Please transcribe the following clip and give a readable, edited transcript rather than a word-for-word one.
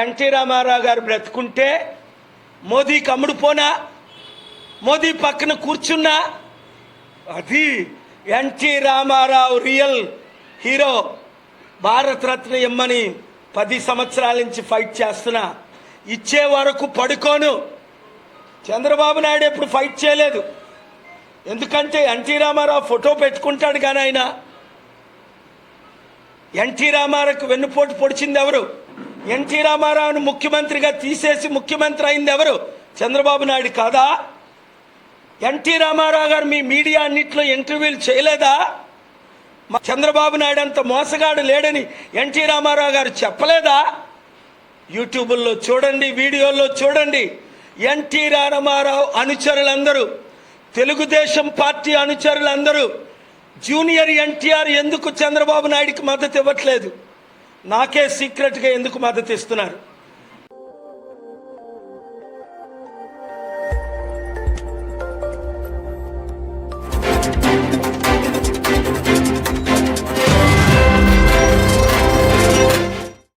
NT Ramarao గారు బ్రతుకుంటే మోదీకి అమ్ముడుపోనా, మోదీ పక్కన కూర్చున్నా, అది ఎన్టీ రామారావు రియల్ హీరో. భారతరత్న ఇమ్మని 10 సంవత్సరాల నుంచి ఫైట్ చేస్తున్నా, ఇచ్చే వరకు పడుకోను. చంద్రబాబు నాయుడు ఎప్పుడు ఫైట్ చేయలేదు, ఎందుకంటే ఎన్టీ రామారావు ఫోటో పెట్టుకుంటాడు. కానీ ఆయన ఎన్టీ రామారావుకు వెన్నుపోటు పొడిచింది ఎవరు? ఎన్టీ రామారావును ముఖ్యమంత్రిగా తీసేసి ముఖ్యమంత్రి అయింది ఎవరు? చంద్రబాబు నాయుడు కాదా? ఎన్టీ రామారావు గారు మీ మీడియా అన్నింటిలో ఇంటర్వ్యూలు చేయలేదా? చంద్రబాబు నాయుడు అంత మోసగాడు లేడని ఎన్టీ రామారావు గారు చెప్పలేదా? యూట్యూబ్లో చూడండి, వీడియోల్లో చూడండి. ఎన్టీ రామారావు అనుచరులందరూ, తెలుగుదేశం పార్టీ అనుచరులందరూ జూనియర్ ఎన్టీఆర్ ఎందుకు చంద్రబాబు నాయుడికి మద్దతు ఇవ్వట్లేదు? నాకే సీక్రెట్గా ఎందుకు మద్దతు ఇస్తున్నారు?